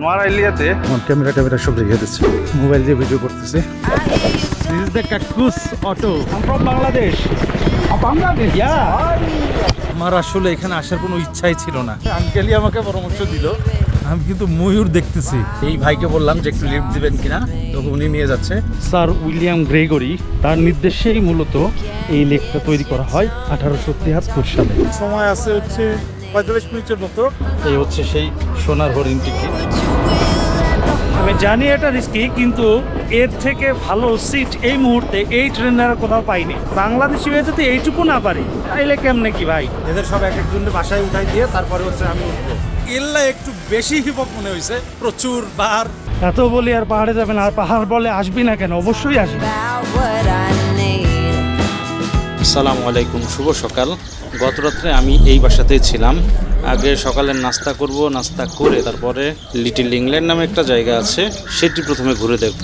নোয়ারাইলিয়াতে camera সব রেখে দিচ্ছে, মোবাইল দিয়ে ভিডিও করতেছে। This is the Cactus Auto. I'm from Bangladesh. Bangladesh? Yeah. আমার আসলে এখানে আসার কোনো ইচ্ছাই ছিল না, আঙ্কেলই আমাকে পরামর্শ দিল। আমি কিন্তু ময়ূর দেখতেছি, এই ভাইকে বললাম যে একটু লিফট দিবেন কিনা, তো উনি নিয়ে যাচ্ছে। স্যার উইলিয়াম গ্রেগরি, তার নির্দেশেই মূলত এই লেকটা তৈরি করা হয় 1873 সালে। সময় আছে হচ্ছে 45 মিনিটের মতো। এই হচ্ছে সেই সোনার হরিণটিকে। আমি জানি এটা রিস্কি, কিন্তু এর থেকে ভালো সিট এই মুহূর্তে এই ট্রেনের কোথাও পাইনি। বাংলাদেশি হয়ে যদি এইটুকু না পারি তাইলে কেমনে কি ভাই? এদের সব এক একজনের বাসায় উঠাই দিয়ে তারপরে হচ্ছে আমি উঠবো। এল্লা একটু বেশি হিপক মনে হয়েছে, প্রচুর পাহাড়। এত বলি আর পাহাড়ে যাবেন, আর পাহাড় বলে আসবি না কেন? অবশ্যই আসবি। আসসালামু আলাইকুম, শুভ সকাল। গত রাত্রে আমি এই বাসাতেই ছিলাম। আগে সকালের নাস্তা করব, নাস্তা করে তারপরে লিটল ইংল্যান্ড নামে একটা জায়গা আছে, সেটি প্রথমে ঘুরে দেখব।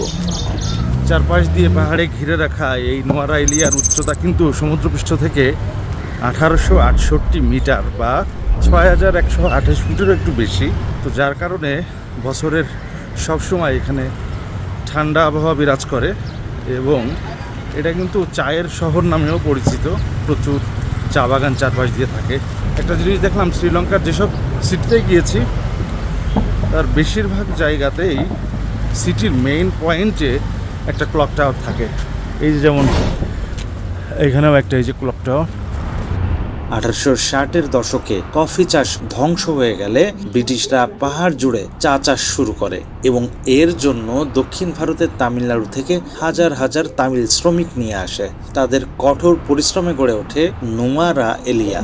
চারপাশ দিয়ে পাহাড়ে ঘিরে রাখা এই নোয়ারাইলিয়ার উচ্চতা কিন্তু সমুদ্রপৃষ্ঠ থেকে 1868 মিটার বা 6128 ফিটেরও একটু বেশি। তো যার কারণে বছরের সবসময় এখানে ঠান্ডা আবহাওয়া বিরাজ করে এবং এটা কিন্তু চায়ের শহর নামেও পরিচিত। প্রচুর চা বাগান চারপাশ দিয়ে থাকে। একটা জিনিস দেখলাম, শ্রীলঙ্কার যেসব সিটিতে গিয়েছি তার বেশিরভাগ জায়গাতেই সিটির মেইন পয়েন্টে একটা ক্লক টাওয়ার থাকে। এই যেমন এখানেও একটা, এই যে ক্লক টাওয়ার। 1860-এর দশকে কফি চাষ ধ্বংস হয়ে গেলে ব্রিটিশরা পাহাড় জুড়ে চা চাষ শুরু করে এবং এর জন্য দক্ষিণ ভারতের তামিলনাড়ু থেকে হাজার হাজার তামিল শ্রমিক নিয়ে আসে। তাদের কঠোর পরিশ্রমে গড়ে ওঠে নোয়ারাইলিয়া।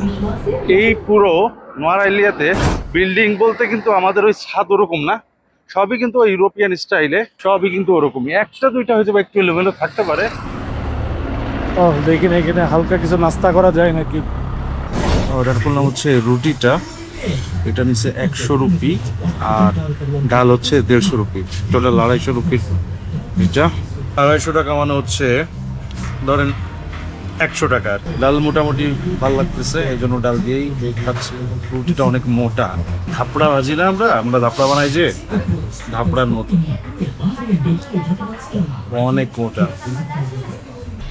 এই পুরো নোয়ারাইলিয়াতে বিল্ডিং বলতে কিন্তু আমাদের ওই ছাদ ওরকম না, সবই কিন্তু ইউরোপিয়ান স্টাইলে, সবই কিন্তু ওরকমই। একটা দুইটা হয়তো বা একটু এলোমেলো থাকতে পারে। ও দেখি না, এখানে হালকা কিছু নাস্তা করা যায় নাকি। অর্ডার করলাম হচ্ছে রুটিটা, এটা নিচ্ছে 100 রুপি আর ডাল হচ্ছে 150 রুপি, টোটাল 250 রুপির। এটা 250 টাকা মানে হচ্ছে ধরেন 100 টাকার। ডাল মোটামুটি ভালো লাগতেছে, এই জন্য ডাল দিয়েই খাচ্ছি। রুটিটা অনেক মোটা, ধাপড়া ভাজি না, আমরা ধাপড়া বানাই যে, ধাপড়ার মতো অনেক মোটা।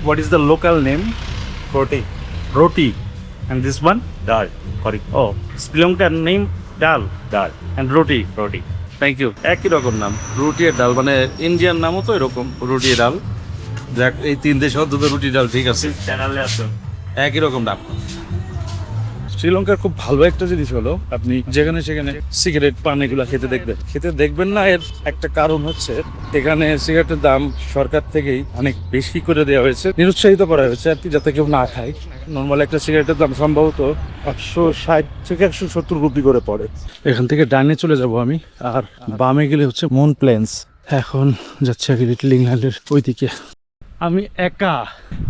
What is the local name? রুটি। রুটি and this one dal, correct. Oh, Sri Lankan name dal and roti. Thank you. একই রকম নাম, রুটি আর ডাল, মানে ইন্ডিয়ান নামও তো এরকম, রুটি ডাল। দেখ এই তিন দেশ দুটো রুটি ডাল, ঠিক আছে, একই রকম নাম। শ্রীলঙ্কার খুব ভালো একটা জিনিস হলো, আপনি যেখানে সেখানে সিগারেট পান এগুলো খেতে দেখবেন না। এর একটা কারণ হচ্ছে এখানে সিগারেটের দাম সরকার থেকেই অনেক বেশি করে দেওয়া হয়েছে, নিরুৎসাহিত করা হয়েছে আর কি, যাতে কেউ না খায়। নর্মাল একটা সিগারেটের দাম সম্ভবত 160 থেকে 170 রুপি করে পড়ে। এখান থেকে ডানে চলে যাব আমি, আর বামে গেলে হচ্ছে মুন প্লেন্স। এখন যাচ্ছে আর কি লিটল ইংল্যান্ডের ওইদিকে। আমি একা,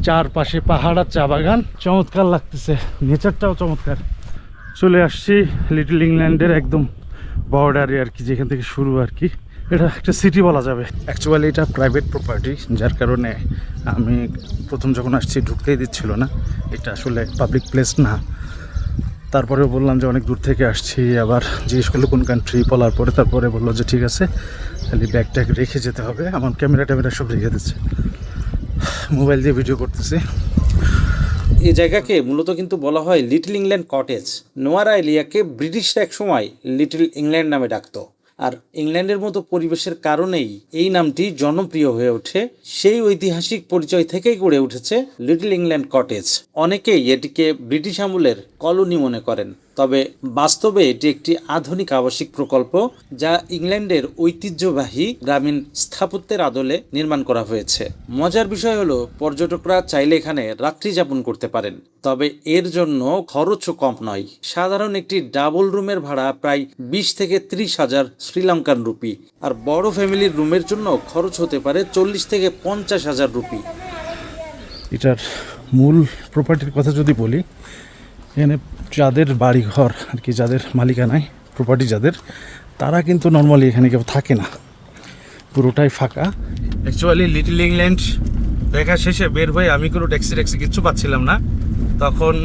চারপাশে পাহাড় আর চা বাগান, চমৎকার লাগতেছে, নেচারটাও চমৎকার। চলে আসছি লিটল ইংল্যান্ডের একদম বর্ডারে আর কি, যেখান থেকে শুরু আর কি। এটা একটা সিটি বলা যাবে, অ্যাকচুয়ালি এটা প্রাইভেট প্রপার্টি, যার কারণে আমি প্রথম যখন আসছি ঢুকতেই দিচ্ছিল না। এটা আসলে পাবলিক প্লেস না। তারপরেও বললাম যে অনেক দূর থেকে আসছি, আবার জিজ্ঞেস করলো কোন কান্ট্রি, বলার পরে তারপরে বললো যে ঠিক আছে, খালি ব্যাগ ট্যাগ রেখে যেতে হবে। আমার ক্যামেরা সব রেখে দিচ্ছে, মোবাইল দিয়ে ভিডিও করতেছি। এই জায়গাকে মূলত কিন্তু বলা হয় লিটল ইংল্যান্ড কটেজ। নোয়ারাইলিয়াকে ব্রিটিশরা এক সময় লিটল ইংল্যান্ড নামে ডাকতো, আর ইংল্যান্ডের মতো পরিবেশের কারণেই এই নামটি জনপ্রিয় হয়ে ওঠে। সেই ঐতিহাসিক পরিচয় থেকেই গড়ে উঠেছে লিটল ইংল্যান্ড কটেজ। অনেকেই এটিকে ব্রিটিশ আমলের কলোনি মনে করেন, তবে বাস্তবে এটি একটি আধুনিক আবাসিক প্রকল্প, যা ইংল্যান্ডের ঐতিহ্যবাহী গ্রামীণ স্থাপত্যের আদলে নির্মাণ করা হয়েছে। মজার বিষয় হলো, পর্যটকরা চাইলে এখানে রাত্রি যাপন করতে পারেন, তবে এর জন্য খরচও কম নয়। সাধারণ একটি ডাবল রুমের ভাড়া প্রায় 20 থেকে 30 হাজার শ্রীলঙ্কান রুপি, আর বড় ফ্যামিলির রুমের জন্য খরচ হতে পারে 40 থেকে 50 হাজার রুপি। এটার মূল প্রপার্টির কথা যদি বলি, এখানে যাদের বাড়িঘর আর কি, যাদের মালিকানায় প্রপার্টি যাদের, তারা কিন্তু নর্মালি এখানে কেউ থাকে না, পুরোটাই ফাঁকা। অ্যাকচুয়ালি লিটল ইংল্যান্ড দেখা শেষে বের হয়ে আমি কোনো ট্যাক্সি কিচ্ছু পাচ্ছিলাম না। তখন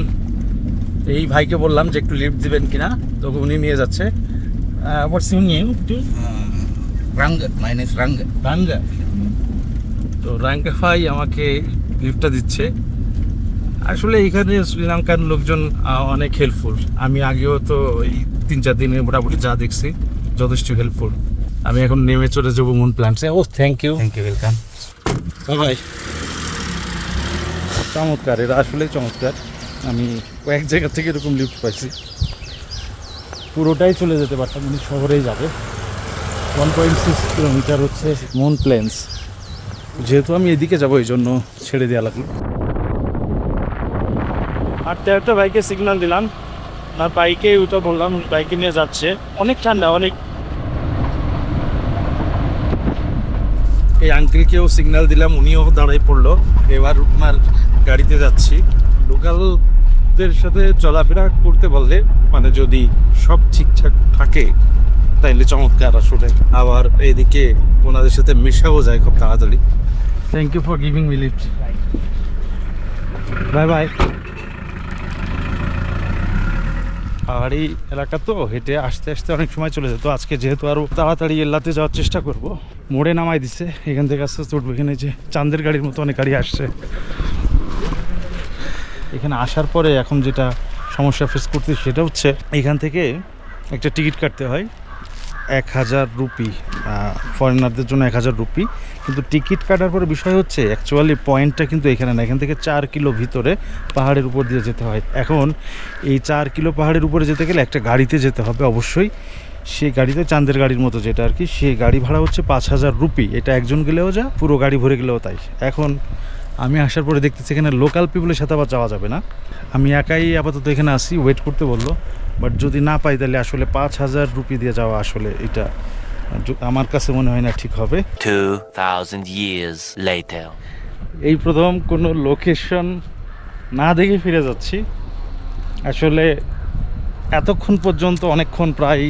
এই ভাইকে বললাম যে একটু লিফট দিবেন কিনা, তো উনি নিয়ে যাচ্ছে। What's your name? Ranga. My name is Ranga. রাঙ্গা। তো রাঙ্গা ভাই আমাকে লিফটটা দিচ্ছে। আসলে এখানে শ্রীলঙ্কার লোকজন অনেক হেল্পফুল। আমি আগেও তো এই 3-4 দিনে মোটামুটি যা দেখছি যথেষ্ট হেল্পফুল। আমি এখন নেমে চলে যাবো মুন প্ল্যান্টসে। Oh thank you. Thank you. Welcome. ভাই চমৎকার, এটা আসলেই চমৎকার। আমি কয়েক জায়গা থেকে এরকম লিফট পাইছি। পুরোটাই চলে যেতে পারতাম, মানে শহরেই যাবে। 1.6 কিলোমিটার হচ্ছে মুন প্লেন্স। যেহেতু আমি এদিকে যাবো এই জন্য ছেড়ে দেওয়া লাগলো। আর একটা বাইকে সিগন্যাল দিলাম, আর বাইকে ওটা বললাম বাইকে নিয়ে যাচ্ছে। অনেক ঠান্ডা, অনেক। এই আঙ্কেলকেও সিগন্যাল দিলাম, উনিও দাঁড়াই পড়লো। এবার ওনার গাড়িতে যাচ্ছি। লোকালদের সাথে চলাফেরা করতে বললে, মানে যদি সব ঠিকঠাক থাকে তাইলে চমৎকার আসলে। আবার এদিকে ওনাদের সাথে মেশাও যায় খুব তাড়াতাড়ি। Thank you for giving me lift. Bye bye. পাহাড়ি এলাকা তো হেঁটে আসতে আসতে অনেক সময় চলে যেত। আজকে যেহেতু আরও তাড়াতাড়ি এল্লাতে যাওয়ার চেষ্টা করব। মোড়ে নামাই দিছে, এখান থেকে আস্তে আস্তে উঠবো। এখানে যে চাঁদের গাড়ির মতো অনেক গাড়ি আসছে। এখানে আসার পরে এখন যেটা সমস্যা ফেস করতে সেটা হচ্ছে এখান থেকে একটা টিকিট কাটতে হয় 1000 রুপি, ফরেনারদের জন্য 1000 রুপি। কিন্তু টিকিট কাটার পরে বিষয় হচ্ছে অ্যাকচুয়ালি পয়েন্টটা কিন্তু এখানে না, এখান থেকে 4 কিলো ভিতরে পাহাড়ের উপর দিয়ে যেতে হয়। এখন এই 4 কিলো পাহাড়ের উপরে যেতে গেলে একটা গাড়িতে যেতে হবে অবশ্যই। সেই গাড়িতে চাঁদের গাড়ির মতো যেটা আর কি, সেই গাড়ি ভাড়া হচ্ছে 5000 রুপি। এটা একজন গেলেও যা, পুরো গাড়ি ভরে গেলেও তাই। এখন আমি আসার পরে দেখতেছি এখানে লোকাল পিপলের সাথে আবার যাওয়া যাবে না। আমি একাই আপাতত এখানে আসি, ওয়েট করতে বললো। বাট যদি না পাই তাহলে আসলে 5000 রুপি দিয়ে যাওয়া আসলে এটা আমার কাছে মনে হয় না ঠিক হবে। 2000 years later. এই প্রথম কোনো লোকেশন না দেখে ফিরে যাচ্ছি। আসলে এতক্ষণ পর্যন্ত অনেকক্ষণ, প্রায়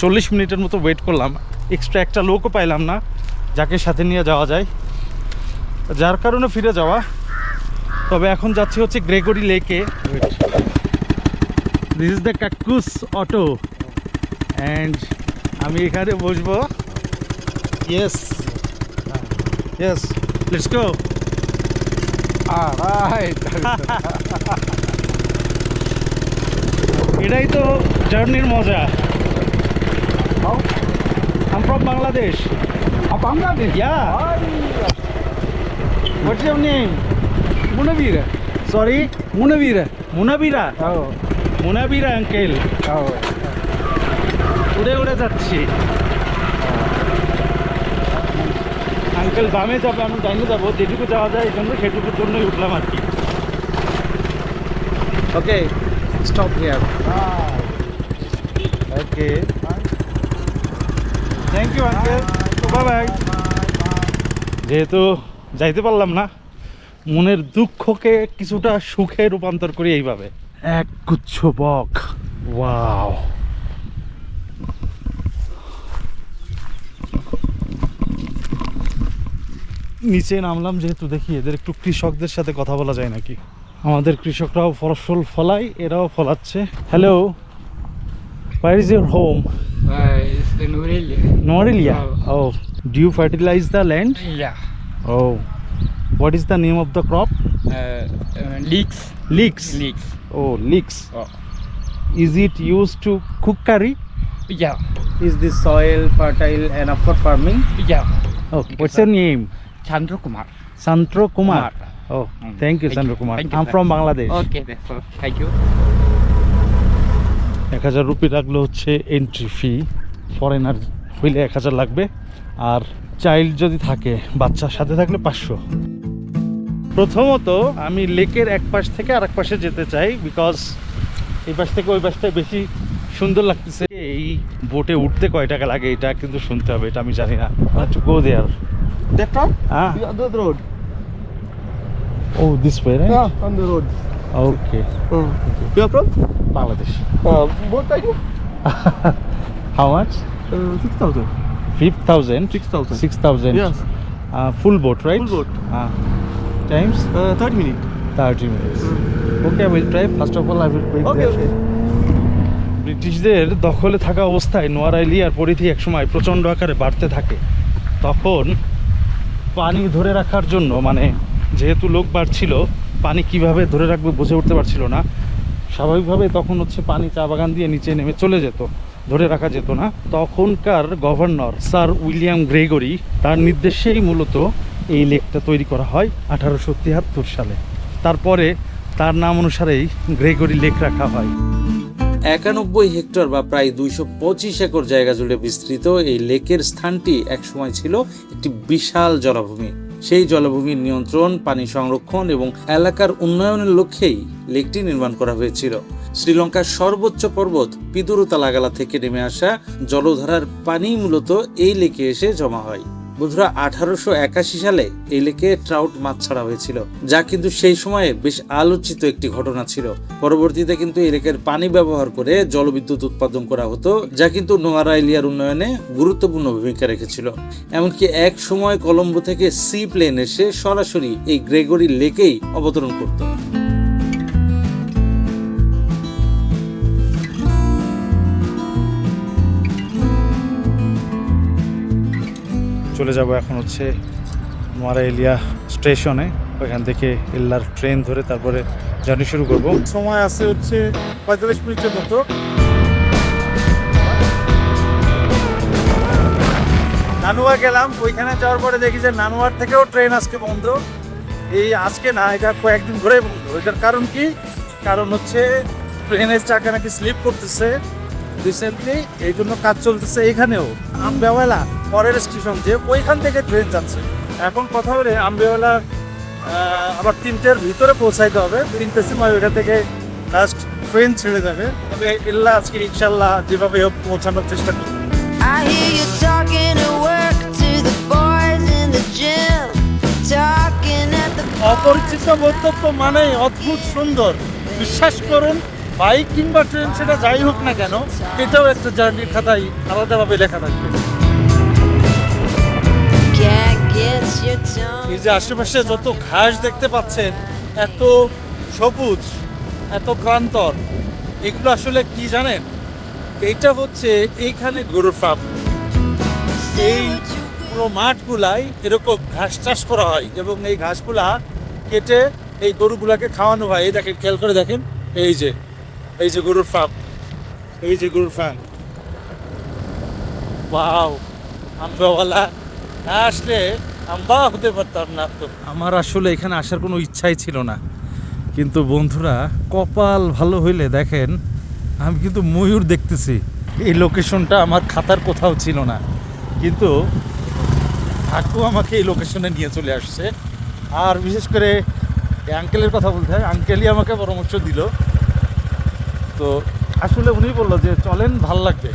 40 মিনিটের মতো ওয়েট করলাম। এক্সট্রা একটা লোকও পাইলাম না যাকে সাথে নিয়ে যাওয়া যায়, যার কারণে ফিরে যাওয়া। তবে এখন যাচ্ছি হচ্ছে গ্রেগরি লেকে। দিস ইজ দ্য কাকুস অটো অ্যান্ড আমি এখানে বসবো। Yes yes, let's go. এটাই তো জার্নির মজা। I'm from Bangladesh. Bangladesh. Yeah. What's your name? Munavira. Sorry? Munavira. Munabira. Oh. Munabira uncle. Oh. উড়ে উড়ে যাচ্ছি। আঙ্কেল বামে যাবে, আমি ডাইনে যাবো। যেটুকু যাওয়া যায় এই জন্য সেটুকুর জন্যই উঠলাম আর কি। Okay, stop here. Okay, thank you uncle, bye bye. যেহেতু যাইতে পারলাম না, মনের দুঃখকে কিছুটা সুখে রূপান্তর করি এইভাবে। এক গুচ্ছ বক, ওয়াও। নিচে নামলাম যেহেতু, দেখি এদের একটু কৃষকদের সাথে কথা বলা যায় নাকি। আমাদের কৃষকরাও ফসল ফলায়, এরাও ফলাচ্ছে। Hello, where is your home? It's the Nurelia. Norelia. Oh, do you fertilize the land? Yeah. Oh, what is the name of the crop? Leeks. Leeks. Leeks. Oh, leeks. Oh. Is it used to cook curry? Yeah. Is this soil fertile enough for farming? Yeah. Okay. What's your name? Chandra Kumar. Santro Kumar. Kumar. Oh, thank you, Santro Kumar. Thank you, I'm sir. from Bangladesh. Okay, that's all. Thank you. 1000 rupee লাগলো হচ্ছে entry fee. Foreigner হইলে 1000 লাগবে, আর child যদি থাকে, বাচ্চার সাথে থাকলে 500। প্রথমত আমি লেকের এক পাশ থেকে আরেক পাশে যেতে চাই, বিকজ এই পাশ থেকে ওই পাশটায় বেশি সুন্দর লাগতেছে। এই বোটে উঠতে কয় টাকা লাগে এটা কিন্তু শুনতে হবে, এটা আমি জানি না। গো দেয়ার। That one? হ্যাঁ, The road. oh this way, right? Yeah, on the road. Okay. You are from? Bangladesh. Boat are you? How much? 6,000. 5,000? 6,000. 6,000. Yes. Full boat, right? Full boat. Times? 30 minutes. 30 minutes. Okay, I will try. First of all, I will wait Okay, there. okay. ব্রিটিশদের দখলে থাকা অবস্থায় নোয়ার আইলিয়ার পরিধি একসময় প্রচণ্ড আকারে বাড়তে থাকে। তখন পানি ধরে রাখার জন্য, মানে যেহেতু লোক বাড়ছিল, পানি কিভাবে ধরে রাখবে বুঝে উঠতে পারছিল না। স্বাভাবিকভাবে তখন হচ্ছে পানি চা বাগান দিয়ে নিচে নেমে চলে যেত, ধরে রাখা যেত না। তখনকার গভর্নর স্যার উইলিয়াম গ্রেগরি, তার নির্দেশেই মূলত এই লেকটা তৈরি করা হয় 1873 সালে। তারপরে তার নাম অনুসারেই গ্রেগরি লেক রাখা হয়। 91 হেক্টর বা প্রায় 225 একর জায়গা জুড়ে বিস্তৃত এই লেকের স্থানটি একসময় ছিল একটি বিশাল জলাভূমি। সেই জলাভূমির নিয়ন্ত্রণ, পানি সংরক্ষণ এবং এলাকার উন্নয়নের লক্ষ্যেই লেকটি নির্মাণ করা হয়েছিল। শ্রীলঙ্কার সর্বোচ্চ পর্বত পিতুরুতালাগালা থেকে নেমে আসা জলধারার পানি মূলত এই লেকে এসে জমা হয়। বন্ধুরা, 1881 সালে এই লেকে ট্রাউট মাছ ছাড়া হয়েছিল, যা কিন্তু সেই সময়ে বেশ আলোচিত একটি ঘটনা ছিল। পরবর্তীতে কিন্তু এই লেকের পানি ব্যবহার করে জলবিদ্যুৎ উৎপাদন করা হতো, যা কিন্তু নোয়ার আইলিয়ার উন্নয়নে গুরুত্বপূর্ণ ভূমিকা রেখেছিল। এমনকি এক সময় কলম্বো থেকে সি প্লেন এসে সরাসরি এই গ্রেগরি লেকেই অবতরণ করত। চলে যাব এখন হচ্ছে নোয়ারা এলিয়া স্টেশনে। ওইখান থেকে এল্লার ট্রেন ধরে তারপরে জার্নি শুরু করব। সময় আছে হচ্ছে 45 মিনিটের মতো। নানুয়া গেলাম, ওইখানে যাওয়ার পরে দেখি যে নানুয়ার থেকেও ট্রেন আজকে বন্ধ। এই আজকে না, এটা কয়েকদিন ধরে বন্ধ। এটার কারণ কি? কারণ হচ্ছে ট্রেনের চাকা নাকি স্লিপ করতেছে রিসেন্টলি, এই জন্য কাজ চলতেছে। এখানেও আমবেওয়ালা পরের স্টেশন যে ওইখান থেকে ট্রেন যাচ্ছে। এখন কথা বলে আমবেওয়ালা আবার 3টের ভিতরে পৌঁছাইতে হবে। 3টের সময় ওইটা থেকে লাস্ট ট্রেন ছেড়ে যাবে। তবে এল্লা আজকে ইনশাল্লাহ যেভাবে হোক পৌঁছানোর চেষ্টা করব। I hear you talking at work to the boys in the gym, talking at the অপরিচিত গন্তব্য মানে অদ্ভুত সুন্দর। বিশ্বাস করুন, বাইক কিংবা ট্রেন সেটা যাই হোক না কেন, এটাও একটা জার্নির খাতায় আলাদাভাবে লেখা থাকবে। can't get your tongue. এই যে আশেপাশে যত ঘাস দেখতে পাচ্ছেন, এত সবুজ, এত প্রান্তর, এগুলো আসলে কি জানেন? এইটা হচ্ছে এইখানে গরুর ফার্ম। এই পুরো মাঠগুলাই এরকম ঘাস চাষ করা হয় এবং এই ঘাসগুলা কেটে এই গরুগুলাকে খাওয়ানো হয়। এই দেখেন, খেয়াল করে দেখেন, এই যে গরুর ফার্ম, এই যে গরুর ফার্ম। ওয়াও, আমবাওয়ালা না আসলে আম্বা হতে পারতাম না তো। আমার আসলে এখানে আসার কোনো ইচ্ছাই ছিল না, কিন্তু বন্ধুরা কপাল ভালো হইলে দেখেন আমি কিন্তু ময়ূর দেখতেছি। এই লোকেশনটা আমার খাতার কোথাও ছিল না, কিন্তু ভাগ্য আমাকে এই লোকেশনে নিয়ে চলে আসছে। আর বিশেষ করে এই আঙ্কেলের কথা বলতে হয়, আঙ্কেলই আমাকে পরামর্শ দিল। তো আসলে উনি বললো যে চলেন, ভাল লাগবে।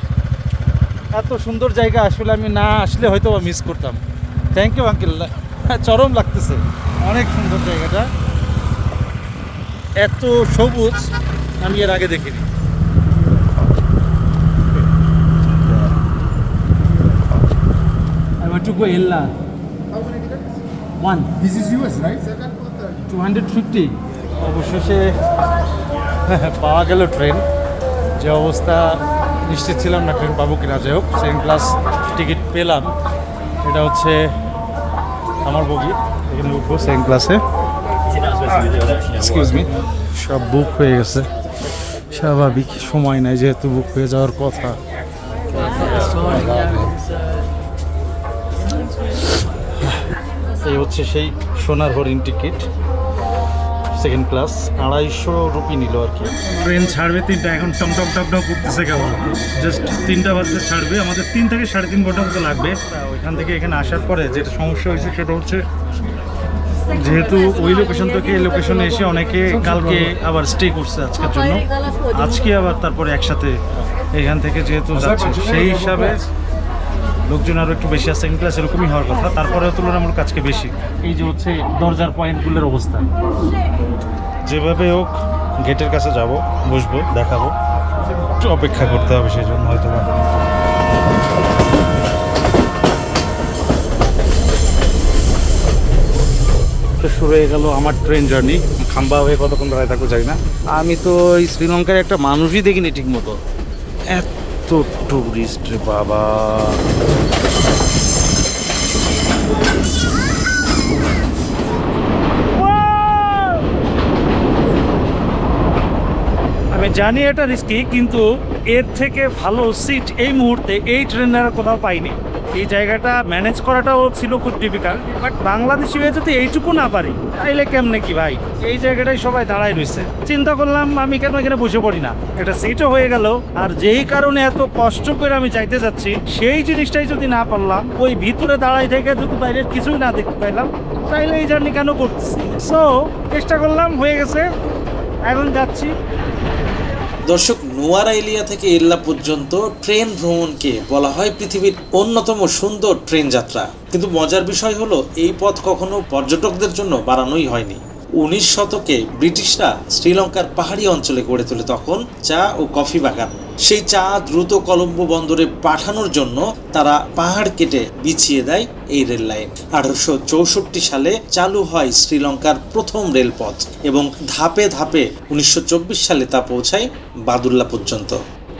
এত সুন্দর জায়গা আসলে আমি না আসলে হয়তো বা মিস করতাম। থ্যাংক ইউ আঙ্কেল, চরম লাগতেছে, অনেক সুন্দর জায়গাটা, এত সবুজ আমি এর আগে দেখিনি। I want to go Ella. One. This is yours, right? 250 অবশেষে পাওয়া গেল ট্রেন। যে অবস্থা নিশ্চিত ছিলাম না ট্রেন পাবো কিনা, যাই হোক সেকেন্ড ক্লাস টিকিট পেলাম। এটা হচ্ছে আমার বগি, এখানে উঠবো সেকেন্ড ক্লাসে। এক্সকিউজ মি, সব বুক হয়ে গেছে। স্বাভাবিক, সময় নাই যেহেতু বুক হয়ে যাওয়ার কথা। এই হচ্ছে সেই সোনার হরিণ টিকিট, সেকেন্ড ক্লাস, 250 রুপি নিল আর কি। ট্রেন ছাড়বে 3টা, এখন টমটক টকটক করতেছে কেমন, জাস্ট 3টা বাজতে ছাড়বে। আমাদের 3 থেকে 3.5 ঘন্টা মতো লাগবে। ওইখান থেকে এখানে আসার পরে যেটা সমস্যা হয়েছে সেটা হচ্ছে, যেহেতু ওই লোকেশন থেকে এই লোকেশনে এসে অনেকে কালকে আবার স্টে করছে আজকের জন্য, আজকে আবার তারপরে একসাথে এখান থেকে যেহেতু যাচ্ছে, সেই হিসাবে লোকজন আরও একটু বেশি আছে। সেকেন্ড ক্লাস এরকমই হওয়ার কথা, তারপরেও তুলনামূলক আজকে বেশি। এই যে হচ্ছে দরজার পয়েন্টগুলোর অবস্থা, যেভাবে হোক গেটের কাছে যাব, বসবো, দেখাবো, একটু অপেক্ষা করতে হবে সেই জন্য হয়তো বা। শুরু হয়ে গেল আমার ট্রেন জার্নি। খাম্বা হয়ে কতক্ষণ দাঁড়ায় থাকবো জানি না। আমি তো এই শ্রীলঙ্কার একটা মানুষই দেখিনি ঠিক মতো। এত টুরিস্ট রে বাবা। আমি জানি এটা রিস্কি, কিন্তু এর থেকে ভালো সিট এই মুহূর্তে এই ট্রেনের আর কোথাও পাইনি। এই জায়গাটা ম্যানেজ করাটাও ছিল খুব ডিফিকাল্ট, বাট বাংলাদেশি হয়ে যদি এইটুকু না পারি তাইলে কেমনে কি ভাই। এই জায়গাটায় সবাই দাঁড়ায় রয়েছে, চিন্তা করলাম আমি কেন এখানে বসে পড়ি না, এটা সিটও হয়ে গেল। আর যেই কারণে এত কষ্ট করে আমি চাইতে যাচ্ছি সেই জিনিসটাই যদি না পারলাম, ওই ভিতরে দাঁড়াই থেকে যদি বাইরের কিছুই না দেখতে পাইলাম, তাইলে এই জার্নি কেন করতেছি। সো চেষ্টা করলাম, হয়ে গেছে, এখন যাচ্ছি। দর্শক, নোয়ারা এলিয়া থেকে এল্লা পর্যন্ত ট্রেন ভ্রমণকে বলা হয় পৃথিবীর অন্যতম সুন্দর ট্রেন যাত্রা। কিন্তু মজার বিষয় হলো এই পথ কখনো পর্যটকদের জন্য বানানোই হয়নি। 19 শতকে ব্রিটিশরা শ্রীলঙ্কার পাহাড়ি অঞ্চলে গড়ে তোলে তখন চা ও কফি বাগান। সেই চা দ্রুত কলম্বো বন্দরে পাঠানোর জন্য তারা পাহাড় কেটে বিছিয়ে দেয় এই রেল লাইন। 1864 সালে চালু হয় শ্রীলঙ্কার প্রথম রেলপথ এবং ধাপে ধাপে 1924 সালে তা পৌঁছায় বাদুল্লা পর্যন্ত।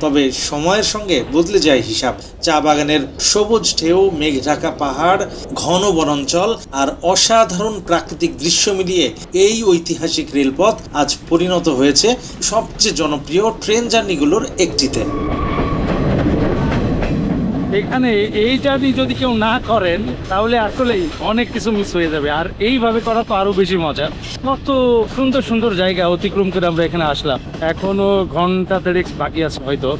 তবে সময়ের সঙ্গে বদলে যায় হিসাব। চা বাগানের সবুজ ঢেউ, মেঘ ঢাকা পাহাড়, ঘন বনাঞ্চল আর অসাধারণ প্রাকৃতিক দৃশ্য মিলিয়ে এই ঐতিহাসিক রেলপথ আজ পরিণত হয়েছে সবচেয়ে জনপ্রিয় ট্রেন জার্নিগুলোর একটিতে। এখানে এই জার্নি যদি কেউ না করেন তাহলে আসলেই অনেক কিছু মিস হয়ে যাবে। আর এইভাবে করা তো আরো বেশি মজা। কত সুন্দর সুন্দর জায়গা অতিক্রম করে আমরা এখানে আসলাম, এখনো ঘন্টা দেড়েক বাকি আছে হয়তো।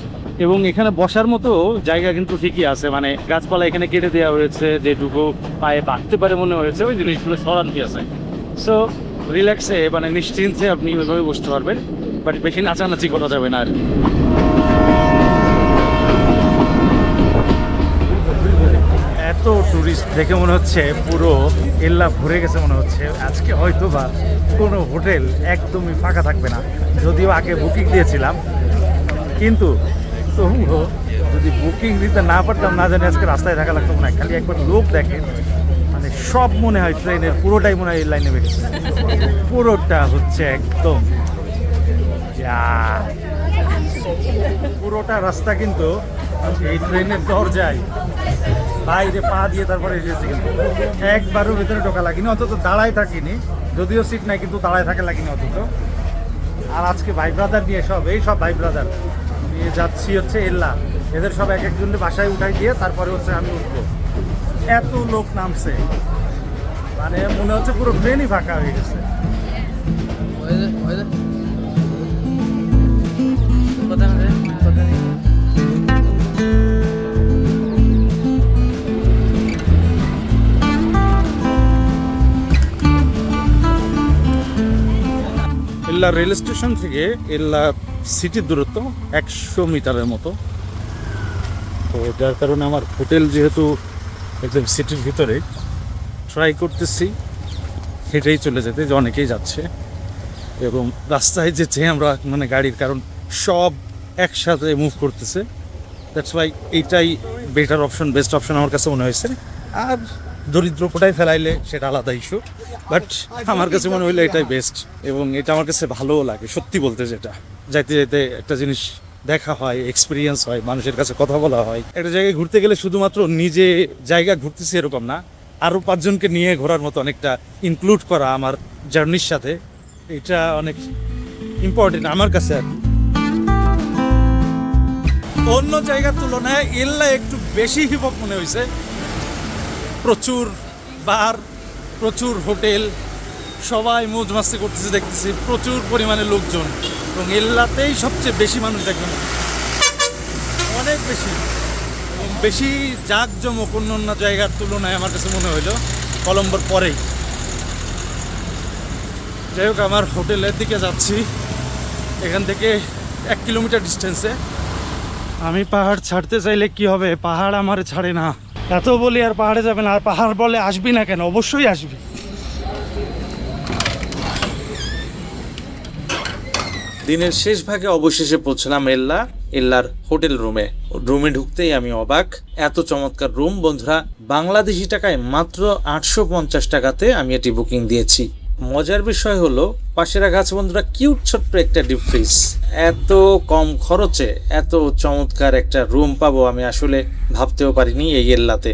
এবং এখানে বসার মতো জায়গা কিন্তু ঠিকই আছে, মানে গাছপালা এখানে কেটে দেওয়া হয়েছে, যেটুকু পায়ে বাঁধতে পারে মনে হয়েছে ওই জিনিসগুলো সরানো আছে। সো রিল্যাক্সে মানে নিশ্চিন্তে আপনি ওইভাবে বসতে পারবেন, বাট বেশি নাচানাচি করা যাবে না আর কি। এত টুরিস্ট দেখে মনে হচ্ছে পুরো এল্লা ভরে গেছে মনে হচ্ছে। আজকে হয়তো বা কোনো হোটেল একদমই ফাঁকা থাকবে না, যদিও আগে বুকিং দিয়েছিলাম, কিন্তু তবুও যদি বুকিং দিতে না পারতাম না জানি আজকে রাস্তায় থাকা লাগতো না। খালি একবার লোক দেখেন, মানে সব মনে হয় ট্রেনের পুরোটাই মনে হয় এই লাইনে বেরিয়েছে, পুরোটা হচ্ছে একদম পুরোটা রাস্তা কিন্তু এই ট্রেনের দরজায় বাইরে পা দিয়ে তারপরে এসেছি, কিন্তু একবারও ভেতরে ঢোকা লাগেনি, অন্তত দাঁড়ায় থাকিনি, যদিও সিট নাই কিন্তু দাঁড়ায় থাকা লাগেনি অন্তত। আর আজকে ভাই ব্রাদার নিয়ে সব ভাই ব্রাদার নিয়ে যাচ্ছি হচ্ছে এল্লা। এদের সব এক একজনের বাসায় উঠাই দিয়ে তারপরে হচ্ছে আমি উঠবো। এত লোক নামছে, মানে মনে হচ্ছে পুরো ট্রেনই ফাঁকা হয়ে গেছে। এল্লা রেল স্টেশন থেকে এল্লা সিটির দূরত্ব 100 মিটারের মতো। তো যার কারণে আমার হোটেল যেহেতু একদম সিটির ভিতরে, ট্রাই করতেছি হেঁটেই চলে যেতে, যে অনেকেই যাচ্ছে। এবং রাস্তায় যেতে আমরা মানে গাড়ির কারণ সব একসাথে মুভ করতেছে, দ্যাটস ওয়াই এইটাই বেটার অপশন, বেস্ট অপশন আমার কাছে মনে হয়েছে। আর দরিদ্র কোটায় ফেলাইলে সেটা আলাদা ইস্যু, বাট আমার কাছে মনে হইলে এটাই বেস্ট এবং এটা আমার কাছে ভালোও লাগে সত্যি বলতে। যেটা যাইতে যাইতে একটা জিনিস দেখা হয়, এক্সপিরিয়েন্স হয়, মানুষের কাছে কথা বলা হয়। একটা জায়গায় ঘুরতে গেলে শুধুমাত্র নিজে জায়গা ঘুরতেছি এরকম না, আরও 5 জনকে নিয়ে ঘোরার মতো অনেকটা ইনক্লুড করা আমার জার্নির সাথে, এটা অনেক ইম্পর্টেন্ট আমার কাছে। আর অন্য জায়গার তুলনায় এল্লা একটু বেশি হিপক মনে হয়েছে। প্রচুর বার, প্রচুর হোটেল, সবাই মৌজ মাস্তি করতেছে দেখতেছি, প্রচুর পরিমাণে লোকজন। এবং এল্লাতেই সবচেয়ে বেশি মানুষ দেখবেন, অনেক বেশি, এবং বেশি জাঁকজমক অন্য অন্য জায়গার তুলনায় আমার কাছে মনে হইলো কলম্বোর পরেই। যাই হোক, আমার হোটেলের দিকে যাচ্ছি, এখান থেকে 1 কিলোমিটার ডিস্টেন্সে। আমি পাহাড় ছাড়তে চাইলে কি হবে, পাহাড় আমার ছাড়ে না। এত বলি আর পাহাড়ে যাবে না, আর পাহাড় বলে আসবি না কেন, অবশ্যই আসবি। দিনের শেষ ভাগে অবশেষে পৌঁছলাম এল্লার হোটেল রুমে ঢুকতেই আমি অবাক, এত চমৎকার রুম। বন্ধুরা, বাংলাদেশি টাকায় মাত্র 850 টাকাতে আমি এটি বুকিং দিয়েছি। মজার বিষয় হলো পাশে রাখা আছে বন্ধুরা কিউট ছোট্ট একটা ডিপ ফ্রিজ। এত কম খরচে এত চমৎকার একটা রুম পাবো আমি আসলে ভাবতেও পারিনি এই এল্লাতে।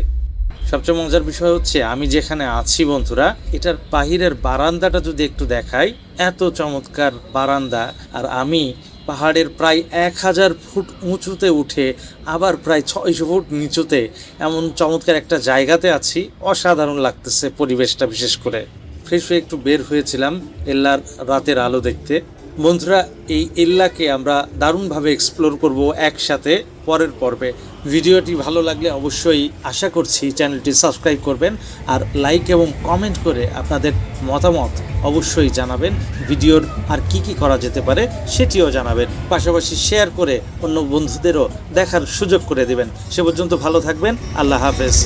সবচেয়ে মজার বিষয় হচ্ছে আমি যেখানে আছি বন্ধুরা, এটার বাহিরের বারান্দাটা যদি একটু দেখাই, এত চমৎকার বারান্দা, আর আমি পাহাড়ের প্রায় 1000 ফুট উঁচুতে উঠে আবার প্রায় 600 ফুট নিচুতে এমন চমৎকার একটা জায়গাতে আছি। অসাধারণ লাগতেছে পরিবেশটা। বিশেষ করে ফ্রেশ হয়ে একটু বের হয়েছিলাম এল্লার রাতের আলো দেখতে। বন্ধুরা, এই এল্লাকে আমরা দারুণভাবে এক্সপ্লোর করব একসাথে পরের পর্বে। ভিডিওটি ভালো লাগলে অবশ্যই আশা করছি চ্যানেলটি সাবস্ক্রাইব করবেন, আর লাইক এবং কমেন্ট করে আপনাদের মতামত অবশ্যই জানাবেন। ভিডিওর আর কি করা যেতে পারে সেটিও জানাবেন, পাশাপাশি শেয়ার করে অন্য বন্ধুদেরও দেখার সুযোগ করে দেবেন। সে পর্যন্ত ভালো থাকবেন। আল্লাহ হাফেজ।